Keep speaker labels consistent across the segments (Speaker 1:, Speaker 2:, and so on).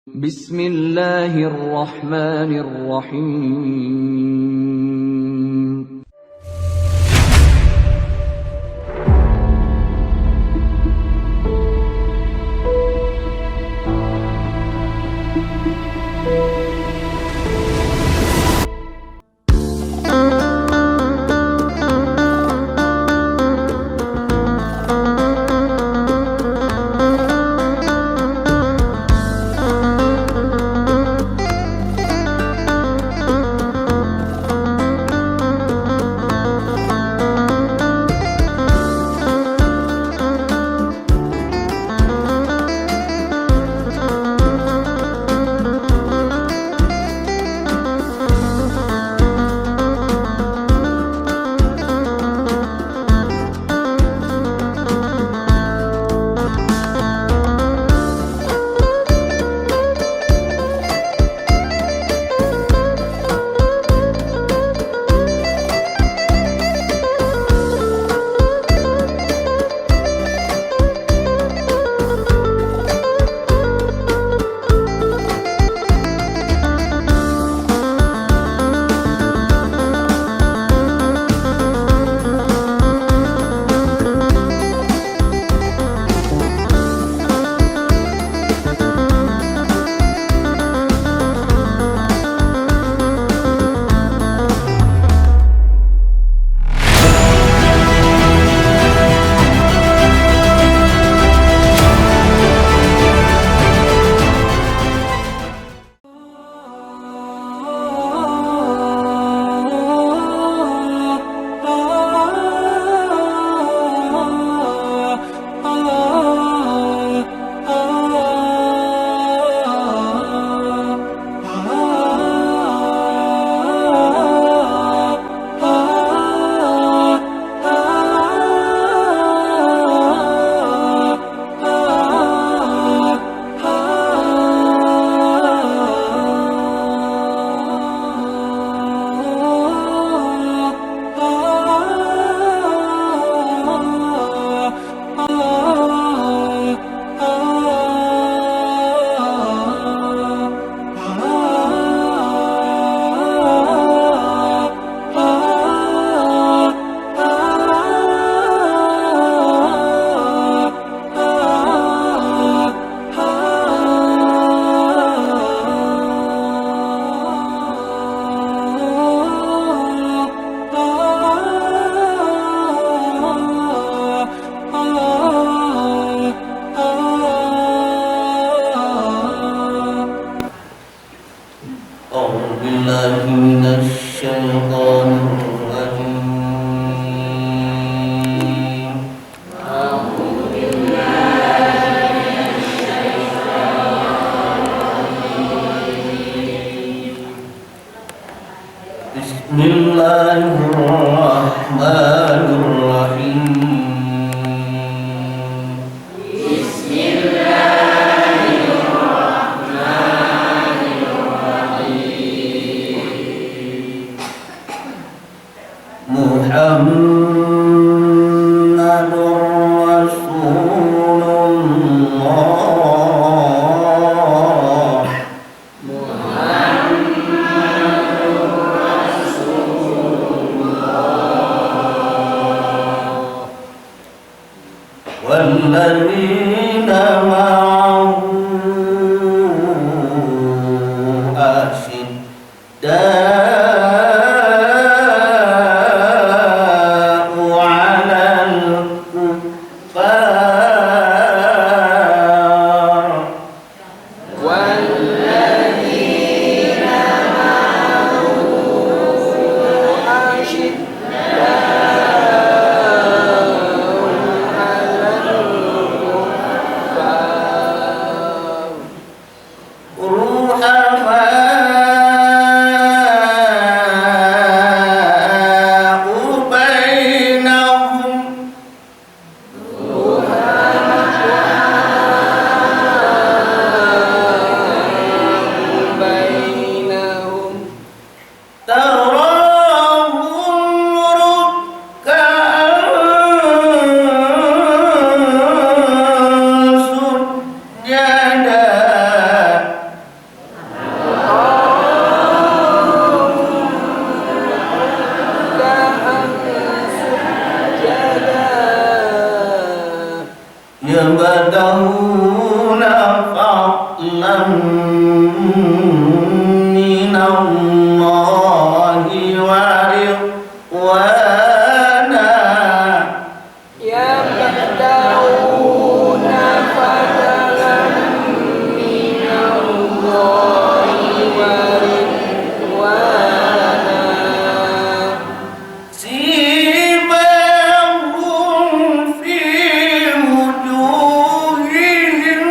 Speaker 1: Bismillahirrahmanirrahim. فضلا من الله ورضوانا
Speaker 2: يبتغون فضلا من الله ورضوانا
Speaker 1: سيماهم في وجوههم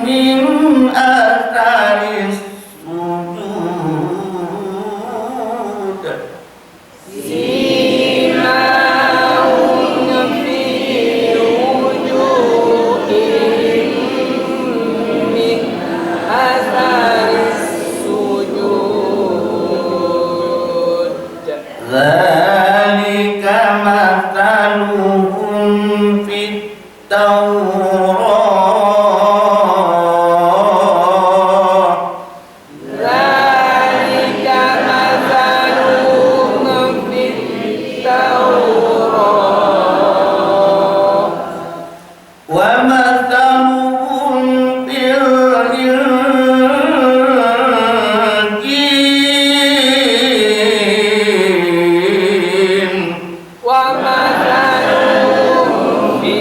Speaker 1: من أثر السجود
Speaker 2: سيماهم في وجوههم من أثر السجود
Speaker 1: ذلك مثلهم في التوراة
Speaker 2: ذلك مثلهم في التوراة
Speaker 1: ومثلهم في الإنجيل
Speaker 2: ومثلهم في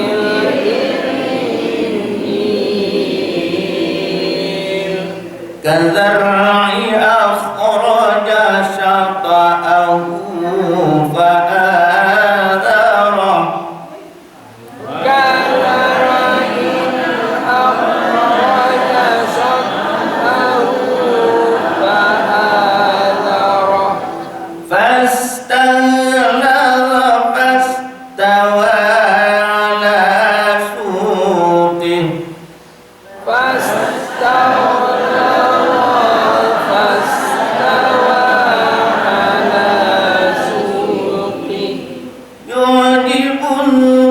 Speaker 2: الإنجيل
Speaker 1: كزرع أخرج شطأه فآزره
Speaker 2: كزرع أخرج شطأه فآزره
Speaker 1: فاستغلظ فاستوى على سوقه
Speaker 2: فاستوى على سوقه
Speaker 1: يعجب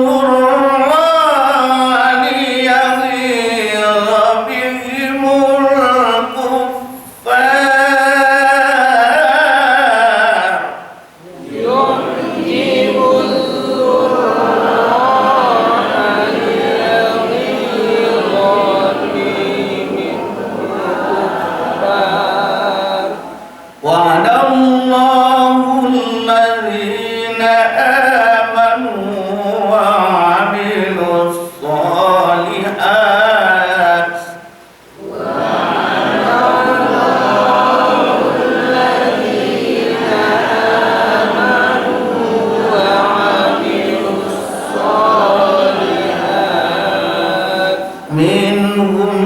Speaker 1: الضراع ليغيظ بهم الكفار
Speaker 2: يعجب الضراع ليغيظ بهم الكفار
Speaker 1: وعد الله الذين آمنوا وعملوا الصالحات
Speaker 2: وعملوا الصالحات
Speaker 1: منهم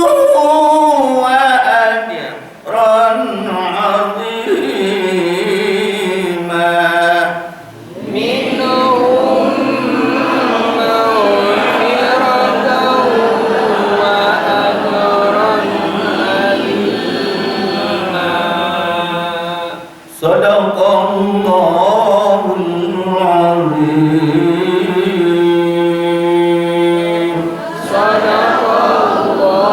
Speaker 1: مغفرة وأجرا عظيما
Speaker 2: منهم مغفرة وأجرا عظيما
Speaker 1: صدق الله العظيم
Speaker 2: صدق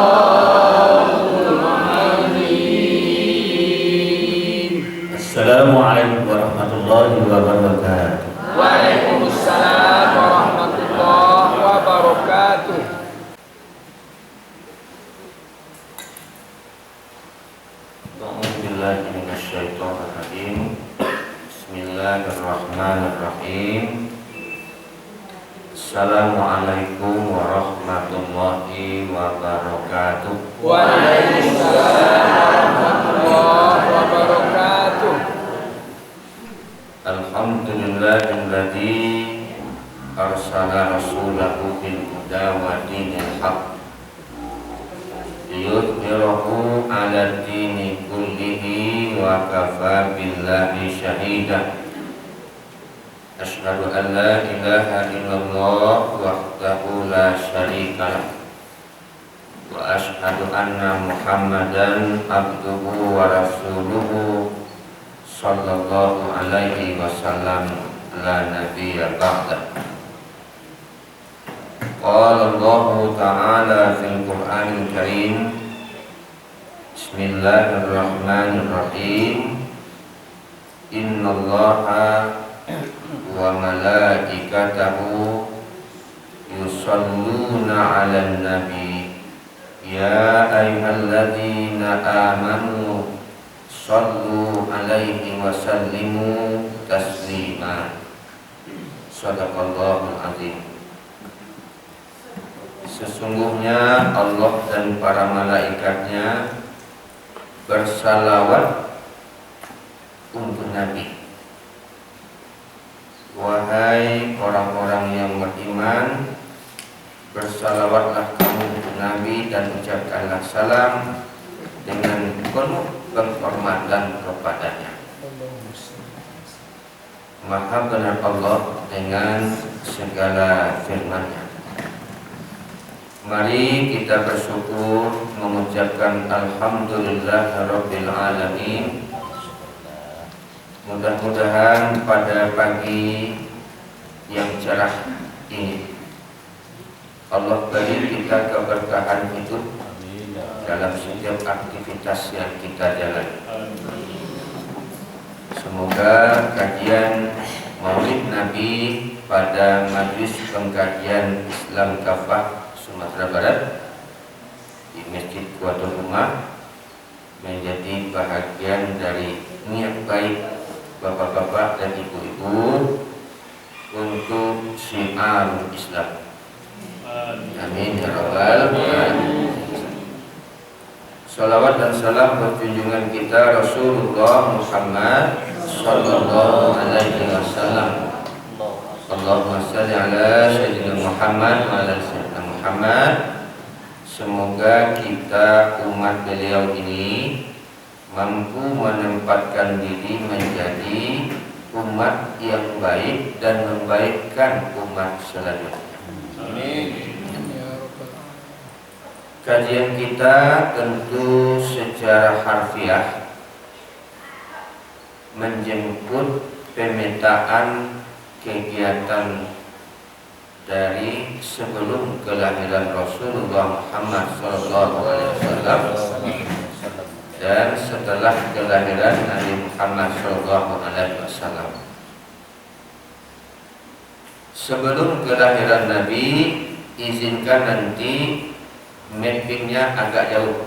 Speaker 2: الله العظيم
Speaker 1: السلام عليكم ورحمة الله وبركاته
Speaker 2: Waalaikumsalam warahmatullahi wabarakatuh.
Speaker 1: أعوذ بالله من الشيطان الرجيم بسم الله الرحمن الرحيم السلام عليكم ورحمة الله وبركاته
Speaker 2: Waalaikumsalam warahmatullahi wabarakatuh.
Speaker 1: Alhamdulillahilladzi arsala rasulahu bil huda wa dinil haq liyudhhirahu 'ala dini kullihi wa kafa billahi shahida. Asyhadu an la ilaha illallah wahdahu la syarika lah wa asyhadu anna Muhammadan abduhu wa rasuluhu sallallahu alaihi wasallam la nabiyya ba'da. Qala Allah ta'ala fil Qur'anil Karim Bismillahirrahmanirrahim Innallaha wa malaikatahu yusalluna 'alan nabi ya ayyuhalladzina amanu shallu 'alaihi wa sallimu taslima. Shadaqallahul azim. Sesungguhnya Allah dan para malaikatnya bersalawat untuk Nabi. Wahai orang-orang yang beriman, bersalawatlah kamu untuk Nabi dan ucapkanlah salam dengan penuh penghormatan kepadanya. Maha benar Allah dengan segala firman-Nya. Mari kita bersyukur mengucapkan alhamdulillahirabbil alamin. Mudah-mudahan pada pagi yang cerah ini Allah beri kita keberkahan hidup dalam setiap aktivitas yang kita jalani. Semoga kajian Maulid Nabi pada Majelis Pengkajian Islam Kafah Sumatera Barat di Masjid Kuatul Ummah menjadi bahagian dari niat baik bapak-bapak dan ibu-ibu untuk syiar Islam. Amin ya rabbal alamin. Salawat dan salam berjunjungan kita Rasulullah Muhammad sallallahu alaihi wasallam. Allahumma shalli ala sayyidina Muhammad wa ala sayyidina Muhammad. Semoga kita umat beliau ini mampu menempatkan diri menjadi umat yang baik dan membaikkan umat selanjutnya. Amin. Kajian kita tentu secara harfiah menjemput pemetaan kegiatan dari sebelum kelahiran Rasulullah Muhammad SAW dan setelah kelahiran Nabi Muhammad SAW. Sebelum kelahiran Nabi, izinkan nanti mappingnya agak jauh,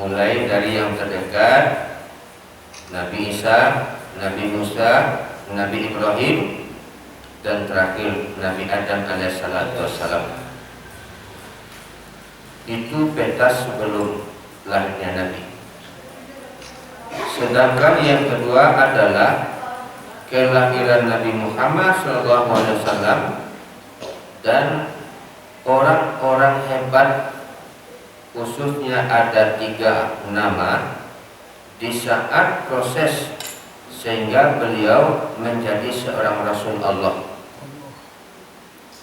Speaker 1: mulai dari yang terdekat Nabi Isa, Nabi Musa, Nabi Ibrahim, dan terakhir Nabi Adam alaihissalam. Itu peta sebelum lahirnya Nabi. Sedangkan yang kedua adalah kelahiran Nabi Muhammad SAW dan orang-orang hebat, khususnya ada 3 nama di saat proses sehingga beliau menjadi seorang Rasul Allah.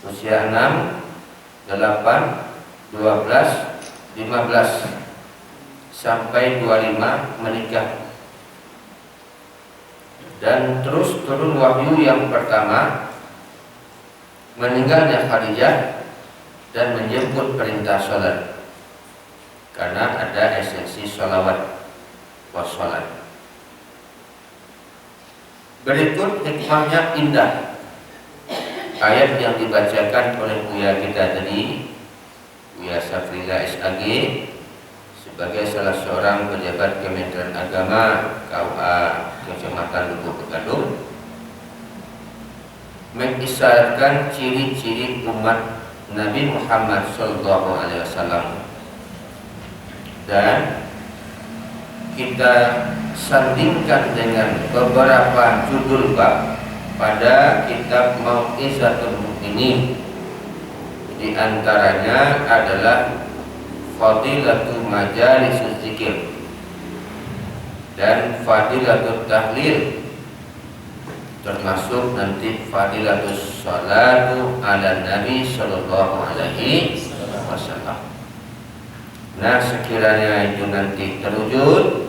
Speaker 1: Usia 6, 8, 12, 15 sampai 25 menikah. Dan terus turun wahyu yang pertama, meninggalnya Khadijah dan menjemput perintah sholat, karena ada esensi sholawat wassalat. Berikut hikmahnya indah. Ayat yang dibacakan oleh Buya kita tadi, Buya Safrila SAG, sebagai salah seorang pejabat Kementerian Agama KUA Kecamatan Lubuk Gadung, mengisyaratkan ciri-ciri umat Nabi Muhammad SAW. Dan kita sandingkan dengan beberapa judul bab pada kitab Mau'izatul Mukminin. Di antaranya adalah Fadilatul Majalisul Zikir dan Fadilatul Tahlil, termasuk nanti Fadilatul Salatu ala Nabi Sallallahu Alaihi Wasallam. Nah, sekiranya itu nanti terwujud,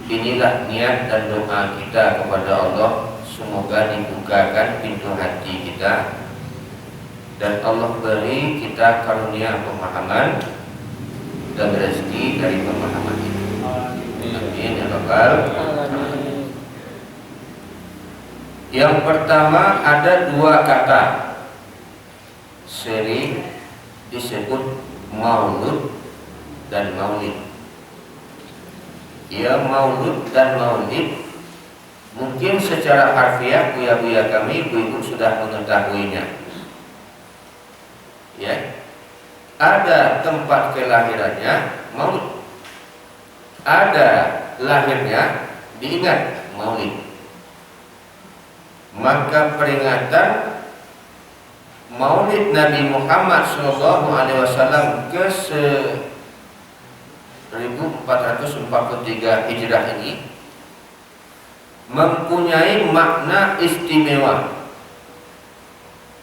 Speaker 1: inilah niat dan doa kita kepada Allah, semoga dibukakan pintu hati kita dan Allah beri kita karunia pemahaman dan rezeki dari pemahaman itu. Amin ya rabbal alamin. Yang pertama ada dua kata sering disebut maulud dan maulid. Ya, maulud dan maulid mungkin secara harfiah buya-buya kami, ibu-ibu sudah mengetahuinya. Ya, ada tempat kelahirannya maulid, ada lahirnya diingat maulid. Maka peringatan Maulid Nabi Muhammad SAW ke 1443 Hijrah ini mempunyai makna istimewa.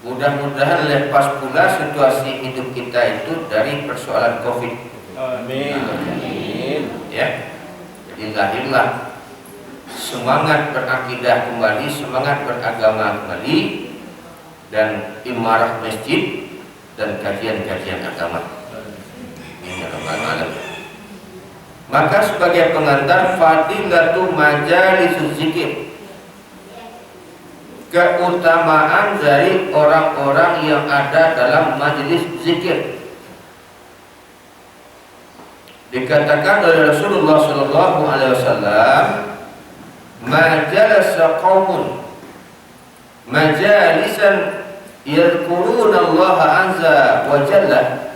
Speaker 1: Mudah-mudahan lepas pula situasi hidup kita itu dari persoalan COVID.
Speaker 2: Amin. Amin.
Speaker 1: Ya, jadi lahirlah semangat berakidah kembali, semangat beragama kembali, dan imarah masjid dan kajian-kajian agama. Ini adalah maka sebagai pengantar fadilatu majalisus zikir, keutamaan dari orang-orang yang ada dalam majelis zikir. Dikatakan oleh Rasulullah SAW, majalasa qaumun majalisan yadhkuruna Allah azza wa jalla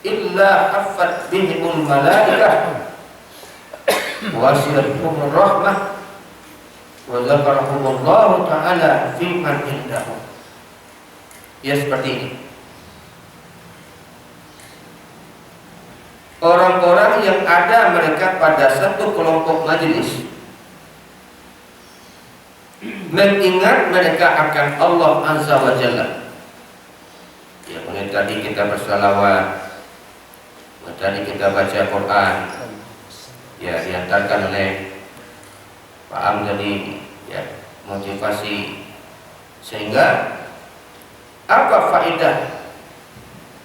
Speaker 1: illa haffat bihimul malaikah wa wasiyatuhumur rahmah wa zakarahumullahu ta'ala fi man indahu. Ya, seperti ini. Orang-orang yang ada mereka pada satu kelompok majelis mengingat mereka akan Allah Azza wa Jalla. Ya, mulai tadi kita bersalawat, tadi kita baca Quran, ya, diantarkan oleh Pak Am tadi, ya, motivasi. Sehingga apa faedah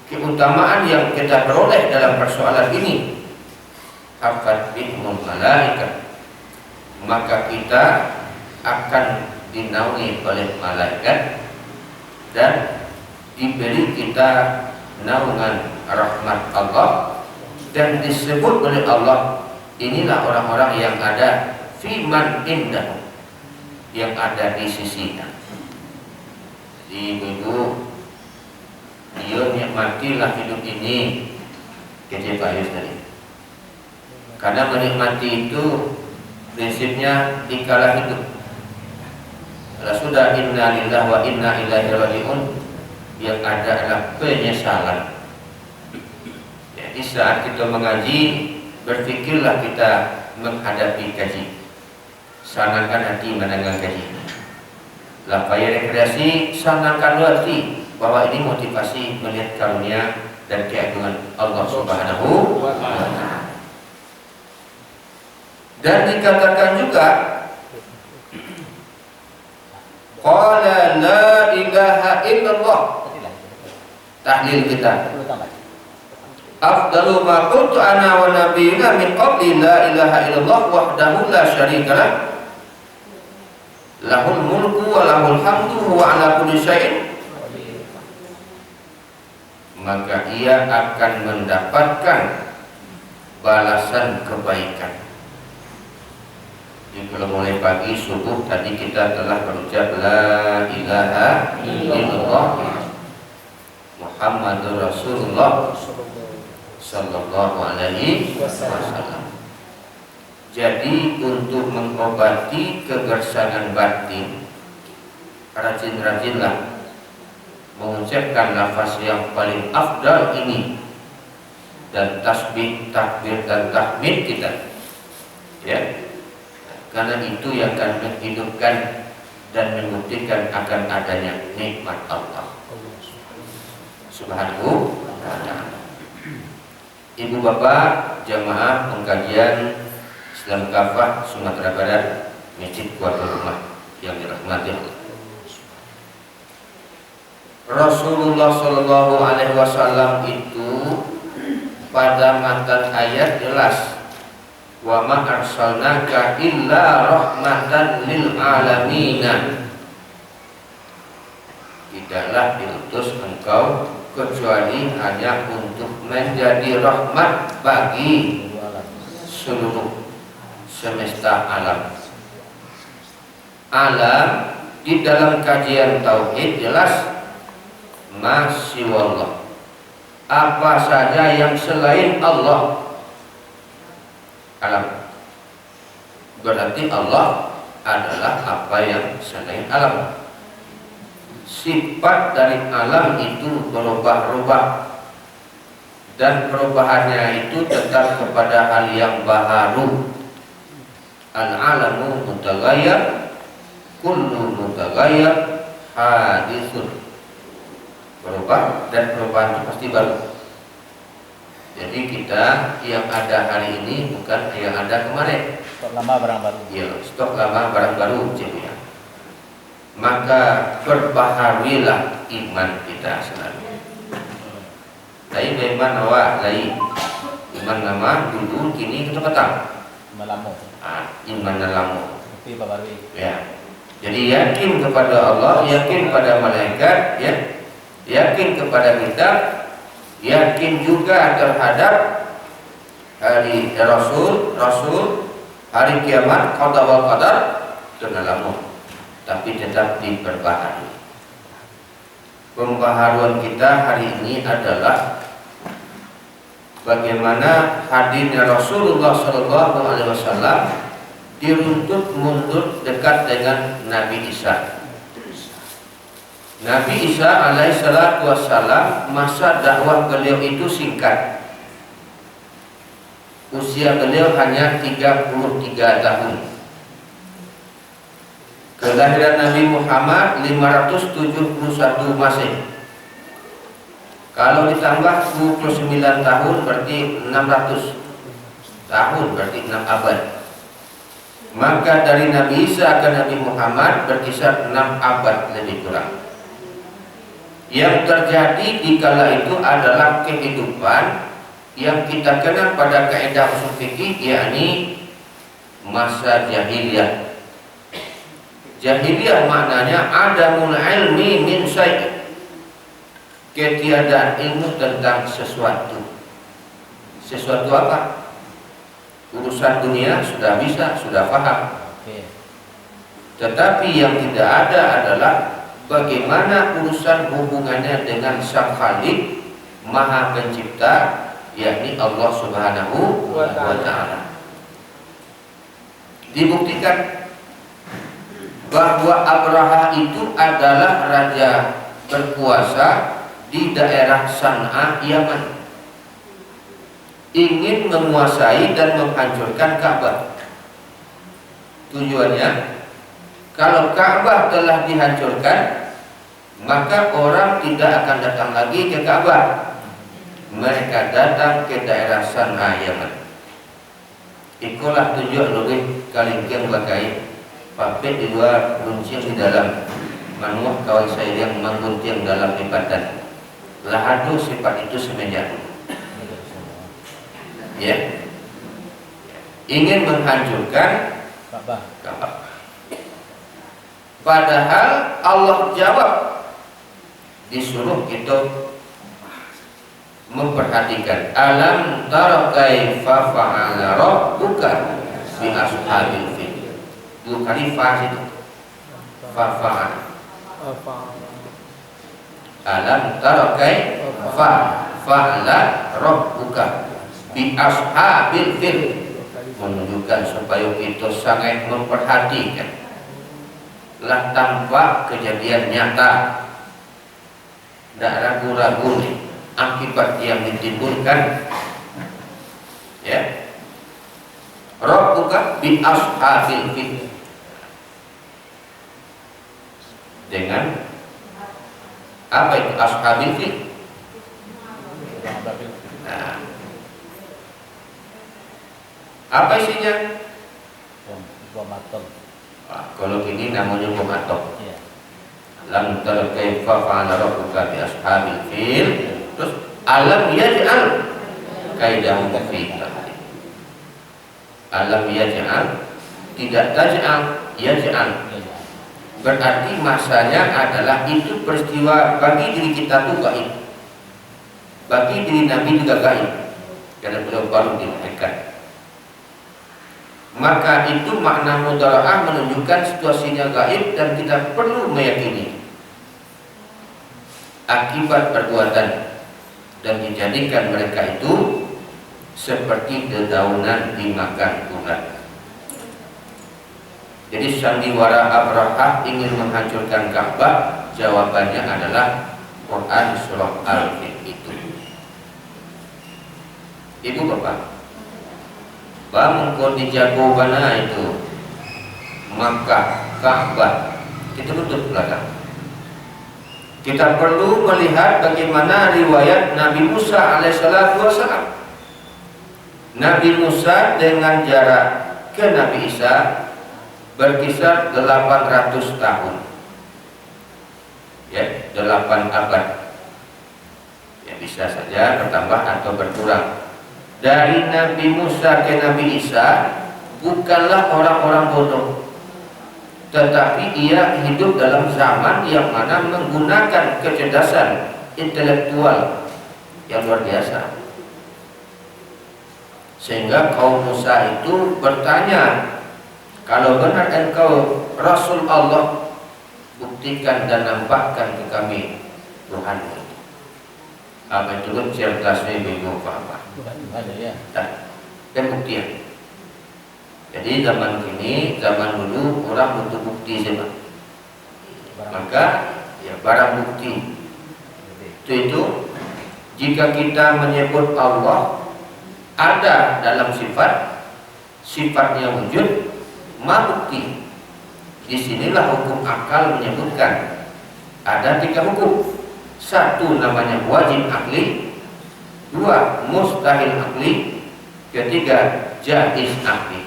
Speaker 1: keutamaan yang kita peroleh dalam persoalan ini? Hafat bihimul malaikat, maka kita akan dinaungi oleh malaikat dan diberi kita naungan rahmat Allah, dan disebut oleh Allah, inilah orang-orang yang ada fi man indahu, yang ada di sisinya. Ibu-ibu, dia nikmatilah hidup ini, kecil Pak tadi. Karena menikmati itu prinsipnya dikala hidup. Kalau sudah inna lillahi wa inna ilaihi raji'un, yang ada adalah penyesalan. Jadi saat kita mengaji, berpikirlah kita menghadapi kaji. Sanangkan hati mendengar kaji. Lapaya rekreasi, sanangkan hati bahwa ini motivasi melihat karunia dan keagungan Allah Subhanahu wa Ta'ala. Dan dikatakan juga, qala la ilaha illallah, tahlil kita, afdalu ma qultu ana wa nabiyuna min qabli la ilaha illallah wahdahu la syarika lah, lahul mulku wa lahul hamdu wa ala kulli syai'in. Maka ia akan mendapatkan balasan kebaikan. Jadi kalau mulai pagi subuh tadi kita telah berucap la ilaha illallah Muhammadur Rasulullah sallallahu alaihi wasallam. Jadi untuk mengobati kegersangan batin, rajin-rajinlah mengucapkan lafaz yang paling afdal ini, dan tasbih, takbir dan tahmid kita, ya. Karena itu yang akan menghidupkan dan membuktikan akan adanya nikmat Allah Subhanahu wa Ta'ala. Ibu bapak jamaah pengkajian Islam Kafah Sumatera Barat, Masjid Kuartul Rumah yang dirahmati Allah. Rasulullah Shallallahu Alaihi Wasallam itu pada matan ayat jelas, wa ma arsalnaka illa rahmatan lil alamin. tidaklah diutus engkau kecuali hanya untuk menjadi rahmat bagi seluruh semesta alam. Alam di dalam kajian tauhid jelas masiwallah, apa saja yang selain Allah alam. Berarti Allah adalah apa yang selain alam. Sifat dari alam itu berubah-ubah, dan perubahannya itu tetap kepada hal yang baharu. Al-alamu mutaghayyir, kullu mutaghayyir hadithun. Berubah, dan perubahan itu pasti baru. Jadi kita yang ada hari ini bukan yang ada kemarin.
Speaker 3: Stok lama barang baru.
Speaker 1: Ya, stok lama barang baru, ya. Maka perbaharuilah iman kita selalu. Lain iman awak lain. Iman lama dulu kini kita petang.
Speaker 3: Melamu.
Speaker 1: Iman lama.
Speaker 3: Tapi baru.
Speaker 1: Ya. Jadi yakin kepada Allah, yakin pada malaikat, ya. Yakin kepada kitab, yakin juga terhadap hari Rasul, hari kiamat, qada wal qadar, kenalamu. Tapi tetap diperbaharui. Pembaharuan kita hari ini adalah bagaimana hadirnya Rasulullah SAW diruntut mundur dekat dengan Nabi Isa. Nabi Isa alaihissalatu wassalam, masa dakwah beliau itu singkat. Usia beliau hanya 33 tahun. Kelahiran Nabi Muhammad 571 Masehi. Kalau ditambah 29 tahun berarti 600 tahun, berarti 6 abad. Maka dari Nabi Isa ke Nabi Muhammad berkisar 6 abad lebih kurang. Yang terjadi di kala itu adalah kehidupan yang kita kenal pada kaidah usul fikih, yakni masa jahiliyah. Jahiliyah maknanya adamul ilmi min syai', ketiadaan ilmu tentang sesuatu. Sesuatu apa? Urusan dunia sudah bisa, sudah paham. Tetapi yang tidak ada adalah bagaimana urusan hubungannya dengan Sang Khalik Maha Pencipta, yakni Allah Subhanahu wa Ta'ala. Dibuktikan bahwa Abraha itu adalah raja berkuasa di daerah San'a, Yaman, ingin menguasai dan menghancurkan Ka'bah. Tujuannya, kalau Ka'bah telah dihancurkan, maka orang tidak akan datang lagi ke Ka'bah. Mereka datang ke daerah San'a, Yaman. Itulah tujuan lebih kalingkian bagai papet di luar, gunciang di dalam. Manuah kawan saya yang menggunting dalam ibadat. Lahadu sifat itu semenjak ya, ingin menghancurkan Ka'bah. Padahal Allah jawab, disuruh kita memperhatikan. Alam tara kaifa fa'ala rabbuka bi ashabil fil. Dua kali fa itu. Fa. Alam tara kaifa fa'ala rabbuka bi ashabil fil, menunjukkan supaya kita sangat memperhatikan. Lah tampak kejadian nyata, tidak ragu-ragu akibat yang ditimbulkan. Ya, Rabbuka bi ashabil fil, dengan apa itu ashabil fil? Nah, apa isinya?
Speaker 3: Bom atom.
Speaker 1: Kalau ini namanya bom atom.
Speaker 3: Iya.
Speaker 1: Lam tara kaifa fa'ala rabbuka bi ashabil fil. Terus alam yaj'al kaidahu fi tadlil. Alam yaj'al, tidak taj'al, yaj'al. berarti masanya adalah itu peristiwa bagi diri kita tuh gaib, bagi diri Nabi juga gaib karena beliau baru dilahirkan. Maka itu makna mudhara'ah menunjukkan situasinya gaib dan kita perlu meyakini akibat perbuatan dan dijadikan mereka itu seperti dedaunan dimakan ulat. Jadi sandiwara Abraha ingin menghancurkan Ka'bah, jawabannya adalah Quran surah Al-Fil itu. Ibu bapak, bangun dijago mana itu Makkah, Ka'bah, kita tutup belakang. Kita perlu melihat bagaimana riwayat Nabi Musa alaihissalam. Nabi Musa dengan jarak ke Nabi Isa berkisar 800 tahun, ya, 8 abad. Ya, bisa saja bertambah atau berkurang. Dari Nabi Musa ke Nabi Isa bukanlah orang-orang bodoh, tetapi ia hidup dalam zaman yang mana menggunakan kecerdasan intelektual yang luar biasa. Sehingga kaum Musa itu bertanya, kalau benar engkau Rasul Allah, buktikan dan nampakkan ke kami Tuhanmu. Apa itu cerdasnya bingung apa?
Speaker 3: Ada ya.
Speaker 1: Dan buktian. Jadi zaman kini, zaman dulu orang butuh bukti saja. Maka ya barang bukti itu jika kita menyebut Allah ada dalam sifatnya wujud, bukti. Disinilah hukum akal menyebutkan ada 3 hukum. 1 namanya wajib akli, 2 mustahil akli, 3 jaiz akli.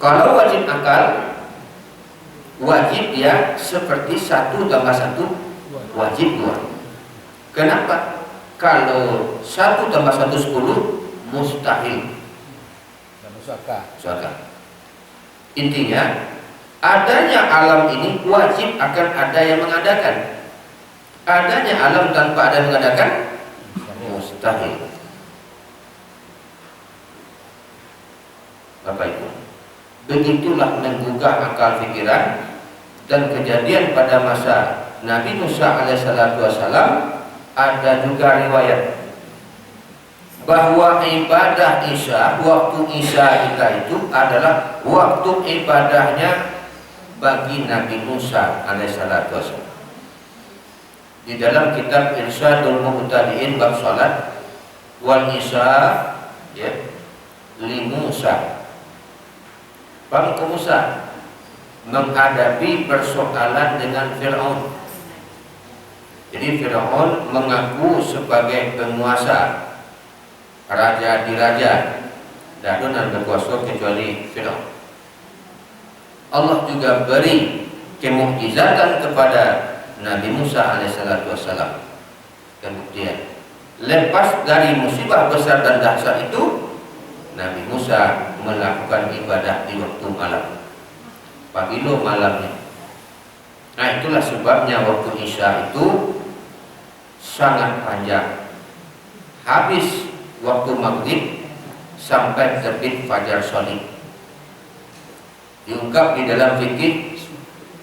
Speaker 1: Kalau wajib akal, wajib dia seperti 1 tambah 1 wajib 2. Kenapa? Kalau 1 tambah 1 10 mustahil. Musaka. Intinya adanya alam ini wajib akan ada yang mengadakan. Adanya alam tanpa ada yang mengadakan mustahil. Bapak Ibu, begitulah menggugah akal pikiran. Dan kejadian pada masa Nabi Musa alaihissalam ada juga riwayat bahwa ibadah Isya, waktu Isya kita itu adalah waktu ibadahnya bagi Nabi Musa alaihissalam. Di dalam kitab Irsyadul Muhtadiin bab salat wal Isya, ya, li Musa, bangku Musa menghadapi persoalan dengan Fir'aun. Jadi Fir'aun mengaku sebagai penguasa, raja di raja, dan berkuasa kecuali Fir'aun. Allah juga beri kemukjizatan kepada Nabi Musa alaihissalam. Kemudian lepas dari musibah besar dan dahsyat itu, Nabi Musa melakukan ibadah di waktu malam, pagi lo malamnya. Nah, itulah sebabnya waktu Isya itu sangat panjang, habis waktu maghrib sampai terbit fajar shadiq. Diungkap di dalam fikih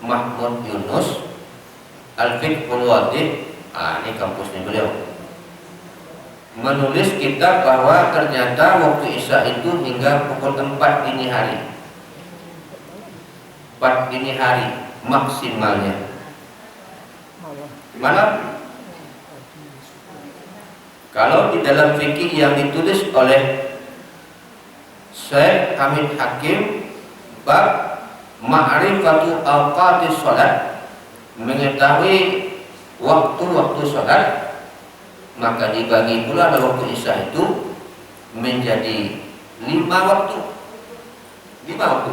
Speaker 1: Mahmud Yunus Al-Fiqhul Wadih, ini kampusnya beliau, menulis kitab bahwa ternyata waktu Isya itu hingga pukul 4 dini hari. 4 dini hari maksimalnya. Gimana? Kalau di dalam fikih yang ditulis oleh Syekh Hamid Hakim bab Ma'rifatu Awqatis Shalat, mengetahui waktu-waktu salat, maka dibagi pula waktu Isya itu menjadi 5 waktu. 5 waktu.